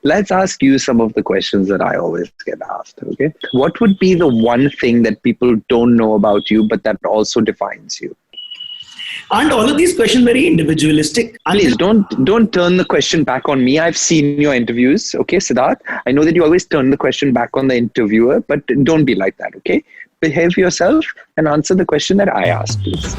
let's ask you some of the questions that I always get asked. Okay. What would be the one thing that people don't know about you, but that also defines you? Aren't all of these questions very individualistic? Please don't turn the question back on me. I've seen your interviews, okay, Siddharth. I know that you always turn the question back on the interviewer, but don't be like that, okay? Behave yourself and answer the question that I asked, please.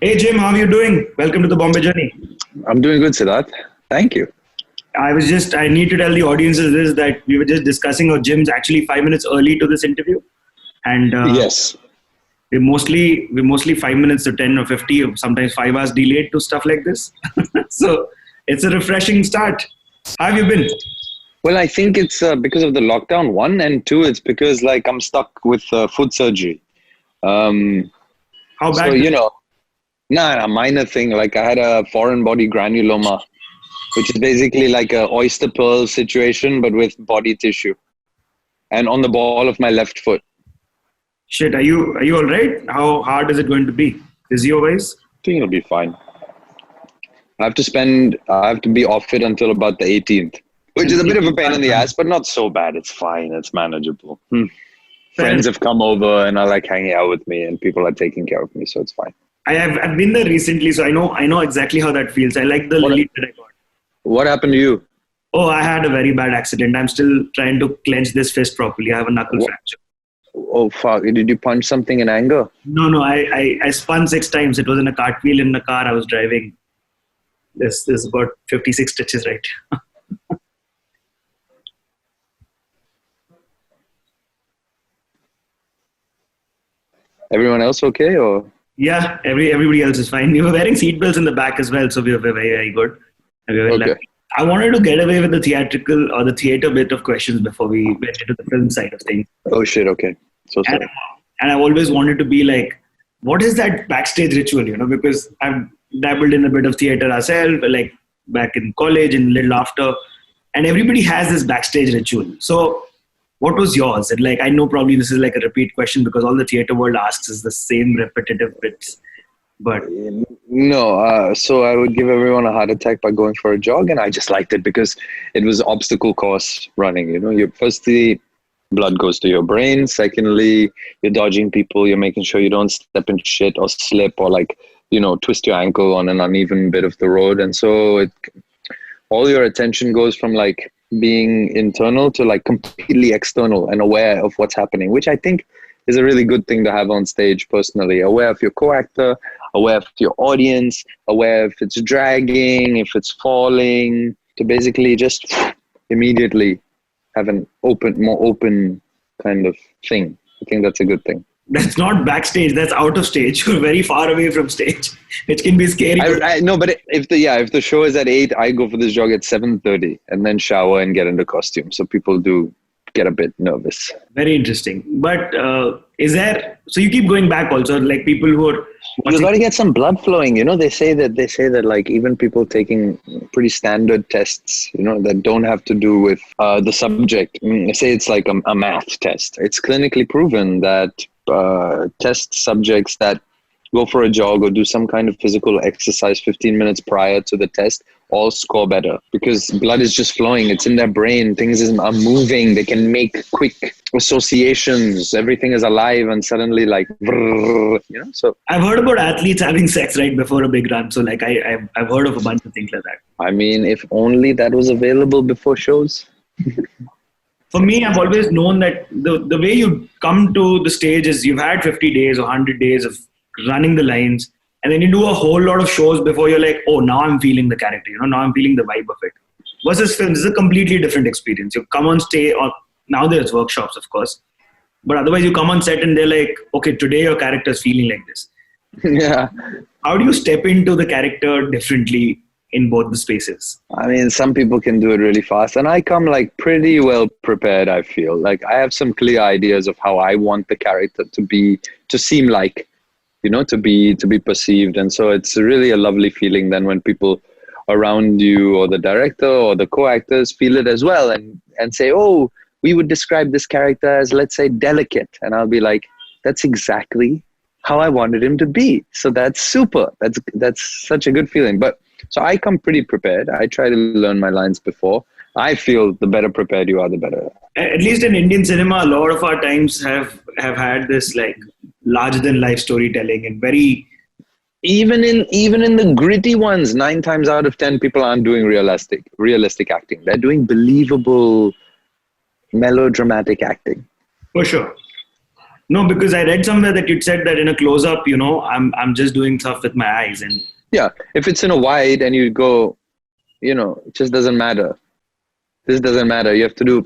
Hey Jim, how are you doing? Welcome to the Bombay journey. I'm doing good, Siddharth. Thank you. I need to tell the audiences this, that we were just discussing how Jim's actually 5 minutes early to this interview. And yes, we're mostly 5 minutes to 10 or 50, or sometimes 5 hours delayed to stuff like this. So it's a refreshing start. How have you been? Well, I think it's because of the lockdown, one, and two, it's because like I'm stuck with foot surgery. How bad? So, a minor thing. Like I had a foreign body granuloma, which is basically like a oyster pearl situation, but with body tissue, and on the ball of my left foot. Shit, are you all right? How hard is it going to be? Physio-wise? I think it'll be fine. I have to be off it until about the 18th, which is a bit of a pain in the ass, but not so bad. It's fine. It's manageable. Friends have come over and are like hanging out with me, and people are taking care of me, so it's fine. I've been there recently, so I know exactly how that feels. I like the relief that I got. What happened to you? Oh, I had a very bad accident. I'm still trying to clench this fist properly. I have a knuckle fracture. Oh, fuck. Did you punch something in anger? No. I spun 6 times. It was in a cartwheel in the car I was driving. There's about 56 stitches right here. Everyone else okay? Or yeah, everybody else is fine. We were wearing seatbelts in the back as well, so we were very, very good. We were okay. lucky. I wanted to get away with the theatrical or the theater bit of questions before we went into the film side of things. Oh shit, okay. So sorry. And I've always wanted to be like, what is that backstage ritual, because I've dabbled in a bit of theater ourselves, like back in college and a little after, and everybody has this backstage ritual. So what was yours? And like, I know probably this is like a repeat question because all the theater world asks is the same repetitive bits. But no, so I would give everyone a heart attack by going for a jog, and I just liked it because it was obstacle course running. Firstly, blood goes to your brain. Secondly, you're dodging people. You're making sure you don't step in shit or slip or twist your ankle on an uneven bit of the road. And so all your attention goes from like being internal to like completely external and aware of what's happening, which I think is a really good thing to have on stage personally. Aware of your co-actor, aware of your audience, aware if it's dragging, if it's falling, to basically just immediately have an more open kind of thing. I think that's a good thing. That's not backstage. That's out of stage. You're very far away from stage, which can be scary. I know, but if the show is at 8, I go for this jog at 7:30 and then shower and get into costume. So people do get a bit nervous. Very interesting. But so you keep going back also, like people who are you got to get some blood flowing. They say that like even people taking pretty standard tests, that don't have to do with the subject. Say it's like a math test. It's clinically proven that test subjects that go for a jog or do some kind of physical exercise 15 minutes prior to the test all score better because blood is just flowing. It's in their brain. Things are moving. They can make quick associations. Everything is alive and suddenly like, so. I've heard about athletes having sex right before a big run. So like I've heard of a bunch of things like that. I mean, if only that was available before shows. For me, I've always known that the way you come to the stage is you've had 50 days or 100 days of running the lines, and then you do a whole lot of shows before you're like, oh, now I'm feeling the character, now I'm feeling the vibe of it. Versus films is a completely different experience. You come on stage, or now there's workshops, of course, but otherwise you come on set and they're like, okay, today your character's feeling like this. Yeah. How do you step into the character differently in both the spaces? I mean, some people can do it really fast, and I come like pretty well prepared. I feel like I have some clear ideas of how I want the character to seem like, to be perceived. And so it's really a lovely feeling then when people around you or the director or the co-actors feel it as well and say, oh, we would describe this character as, let's say, delicate. And I'll be like, that's exactly how I wanted him to be. So that's super. That's such a good feeling. But so I come pretty prepared. I try to learn my lines before. I feel the better prepared you are, the better. At least in Indian cinema, a lot of our times have had this like larger than life storytelling and very. Even in the gritty ones, 9 times out of 10, people aren't doing realistic acting. They're doing believable, melodramatic acting. For sure. No, because I read somewhere that you'd said that in a close up, I'm just doing stuff with my eyes, and Yeah, if it's in a wide and you go, it just doesn't matter. This doesn't matter. You have to do.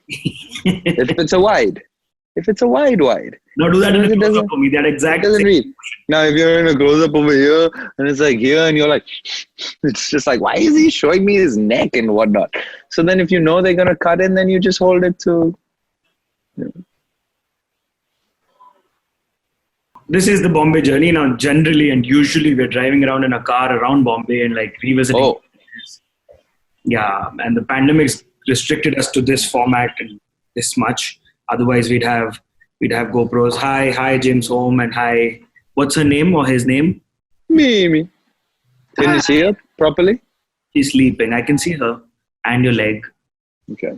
If it's a wide. no, do that in a close up for me. That It exact doesn't same. read. Now, if you're in a close up over here and it's like here and you're like, it's just like, why is he showing me his neck and whatnot? So then if you know they're going to cut in, then you just hold it to. This is the Bombay journey now. Generally and usually, we're driving around in a car around Bombay and like revisiting. Oh, Yeah, and the pandemic's restricted us to this format and this much. Otherwise, we'd have GoPros. Hi, James Home, and hi. What's her name or his name? Mimi. Can you see her properly? She's sleeping. I can see her and your leg. Okay.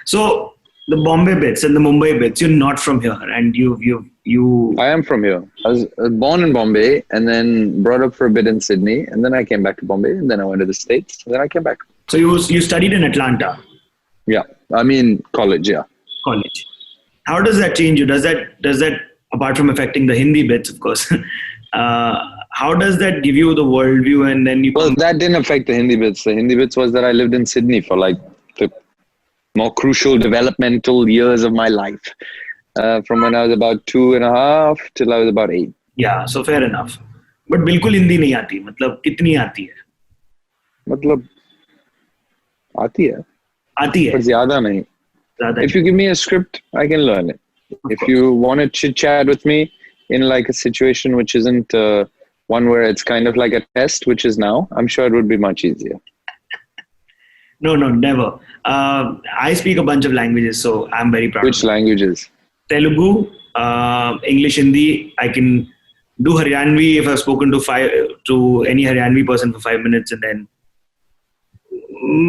So the Bombay bits and the Mumbai bits. You're not from here, and you. I am from here. I was born in Bombay and then brought up for a bit in Sydney. And then I came back to Bombay and then I went to the States. And then I came back. So you studied in Atlanta Yeah. I mean, college, yeah. college. How does that change you? Does that apart from affecting the Hindi bits, of course? How does that give you the worldview and then you? Well, that didn't affect the Hindi bits. The Hindi bits was that I lived in Sydney for like the more crucial developmental years of my life. From when I was about 2.5 till I was about 8. Yeah, so fair enough. But बिल्कुल हिंदी नहीं आती. मतलब कितनी आती है? मतलब आती है. आती है. पर ज़्यादा नहीं. ज़्यादा If you give me a script, I can learn it. If you want to chit chat with me in like a situation which isn't one where it's kind of like a test, which is now, I'm sure it would be much easier. No, never. I speak a bunch of languages, so I'm very proud. Which languages? Telugu, English, Hindi. I can do Haryanvi if I've spoken to any Haryanvi person for 5 minutes, and then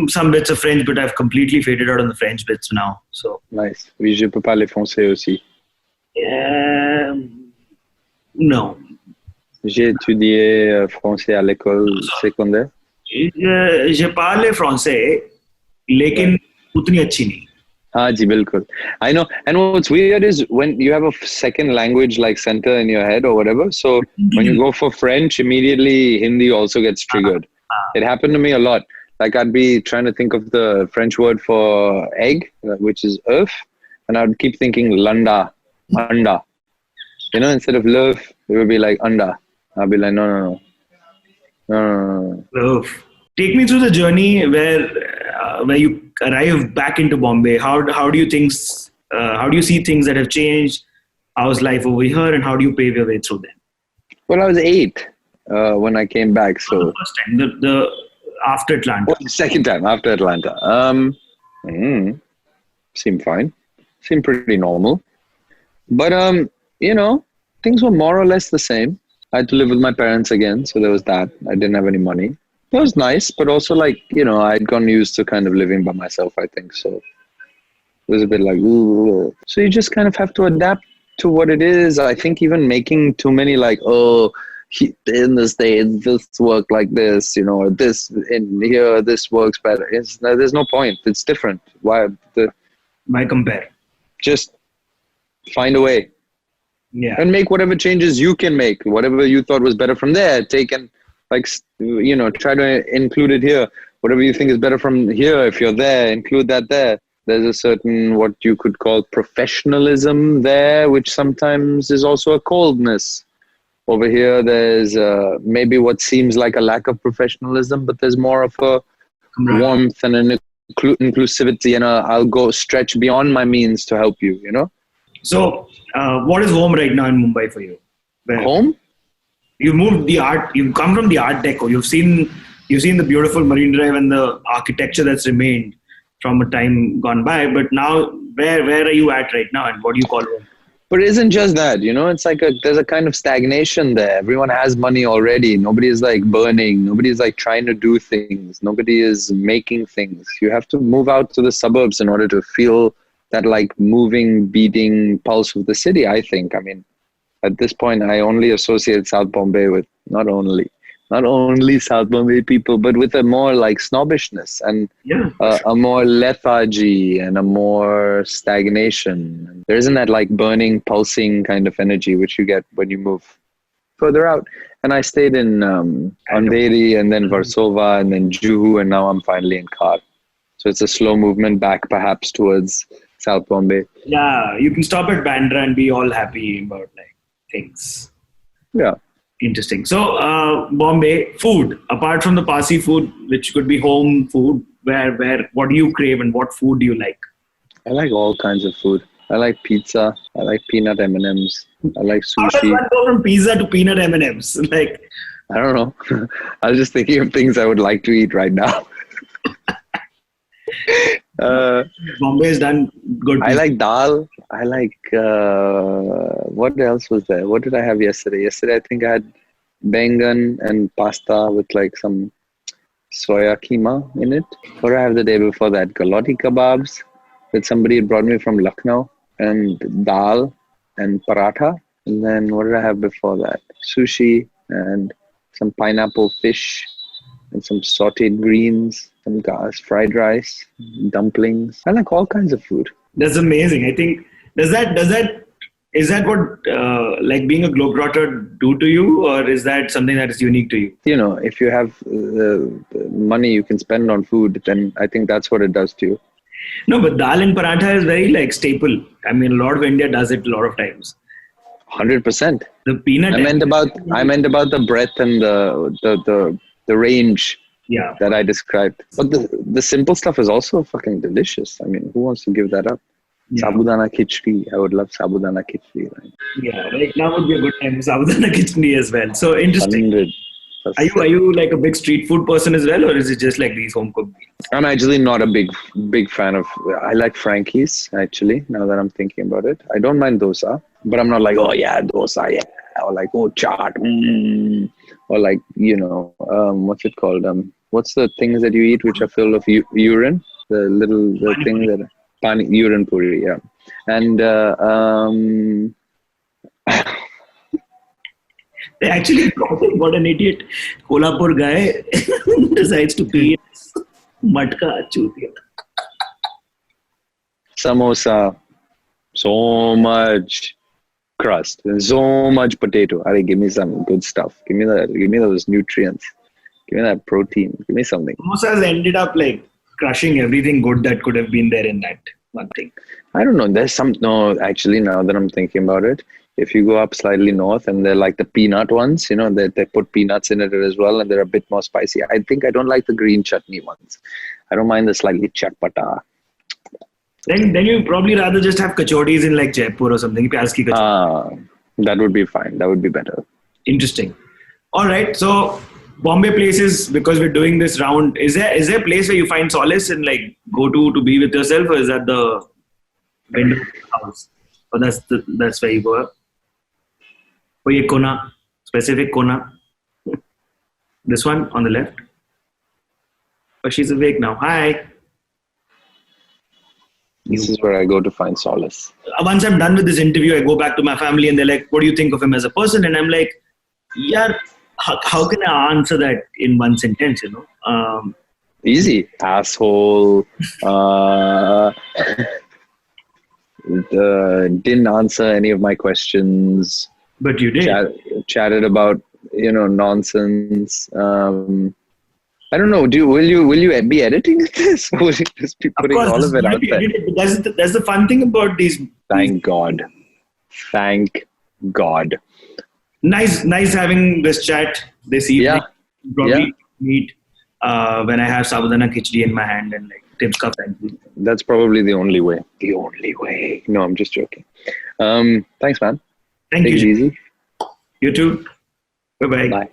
some bits of French, but I've completely faded out on the French bits now. So Nice. Oui, je peux parler français aussi. No. J'ai étudié français à l'école secondaire. Je parle français, लेकिन उतनी अच्छी नहीं. हाँ जी, बिल्कुल. I know. And what's weird is when you have a second language like center in your head or whatever. So when you go for French, immediately Hindi also gets triggered. It happened to me a lot. Like I'd be trying to think of the French word for egg, which is œuf, and I'd keep thinking landa, anda. Instead of l'œuf, it would be like anda. I'd be like, no. Oof. Take me through the journey where you arrive back into Bombay. How do you see things that have changed? How's life over here, and how do you pave your way through them? Well, I was 8 when I came back. So The first time, the after Atlanta. the second time after Atlanta. Seemed fine. Seemed pretty normal. But things were more or less the same. I had to live with my parents again, so there was that. I didn't have any money. It was nice, but also I'd gotten used to kind of living by myself, I think. So it was a bit like, ooh. So you just kind of have to adapt to what it is. I think even making too many in the States, this work like this, or this in here, this works better. There's no point. It's different. Why compare? Just find a way. Yeah. And make whatever changes you can make. Whatever you thought was better from there, take and try to include it here. Whatever you think is better from here, if you're there, include that there. There's a certain what you could call professionalism there, which sometimes is also a coldness. Over here, there's maybe what seems like a lack of professionalism, but there's more of a warmth and an inclusivity, and I'll go stretch beyond my means to help you, So, what is home right now in Mumbai for you? Home? You moved the art. You come from the Art Deco. You've seen the beautiful Marine Drive and the architecture that's remained. from a time gone by. But now, where are you at right now, and what do you call home? Well, the second time after Atlanta. Yeah. But it isn't just that, it's like there's a kind of stagnation there. Everyone has money already. Nobody is like burning. Nobody is like trying to do things. Nobody is making things. You have to move out to the suburbs in order to feel that like moving, beating pulse of the city, I think. I mean, at this point, I only associate South Bombay with not only South Bombay people, but with a more like snobbishness and a more lethargy and a more stagnation. There isn't that like burning, pulsing kind of energy which you get when you move further out. And I stayed in Andheri and then Versova and then Juhu, and now I'm finally in Khar. So it's a slow movement back perhaps towards South Bombay. Yeah, you can stop at Bandra and be all happy about like things. Yeah. Interesting. So, Bombay, food, apart from the Parsi food, which could be home food, what do you crave and what food do you like? I like all kinds of food. I like pizza. I like peanut M&Ms. I like sushi. How does one go from pizza to peanut M&Ms? Like, I don't know. I was just thinking of things I would like to eat right now. Bombay has done good. I like dal. I like, what else was there? What did I have yesterday? Yesterday, I think I had bengan and pasta with like some soya keema in it. What did I have the day before that? Galati kebabs that somebody had brought me from Lucknow, and dal and paratha. And then what did I have before that? Sushi and some pineapple fish and some sauteed greens, some fried rice, dumplings. I like all kinds of food. That's amazing. I think, is that what like being a globetrotter do to you, or is that something that is unique to you? If you have money you can spend on food, then I think that's what it does to you. No, but dal and paratha is very like staple. I mean, a lot of India does it a lot of times. 100%. The peanut. I meant about the breadth and the range that I described. But the simple stuff is also fucking delicious. I mean, who wants to give that up? Yeah. Sabudana khichdi. I would love sabudana khichdi. Right? Yeah, right now would be a good time for sabudana khichdi as well. So interesting. 100%. Are you like a big street food person as well, or is it just like these home cooked meals? I'm actually not a big fan of. I like Frankie's actually. Now that I'm thinking about it, I don't mind dosa, but I'm not like, oh yeah, dosa, yeah, or like, oh chaat, or like, what's it called? What's the things that you eat which are filled of urine? The thing that urine puri, yeah, and they actually what an idiot Kolhapur guy decides to pee matka chutiya. Samosa, so much crust, so much potato. Give me some good stuff. Give me those nutrients. Give me that protein. Give me something. Samosas ended up like crushing everything good that could have been there in that one thing. I don't know. Actually, now that I'm thinking about it, if you go up slightly north and they're like the peanut ones, they put peanuts in it as well, and they're a bit more spicy. I think I don't like the green chutney ones. I don't mind the slightly chatpata. Then you probably rather just have kachoris in like Jaipur or something. Pyaz ki kachori. That would be fine. That would be better. Interesting. All right. So Bombay places, because we're doing this round, is there a place where you find solace and like go to be with yourself, or is that the window house? Or that's where you go up? Or ye kona, specific kona. This one on the left. But she's awake now. Hi. This is where I go to find solace. Once I'm done with this interview, I go back to my family and they're like, what do you think of him as a person? And I'm like, yeah, how can I answer that in one sentence, Easy. Asshole. Didn't answer any of my questions. But you did. Chatted about, nonsense. I don't know. Will you be editing this, or will you just be putting all of it out there? That's the fun thing about these. Thank God. Nice having this chat this evening. Yeah. Probably meet when I have sabudana khichdi in my hand and like Tim's ka Frankie. That's probably the only way. No, I'm just joking. Thanks, man. Thank you. Take it easy. You too. Bye-bye. Bye.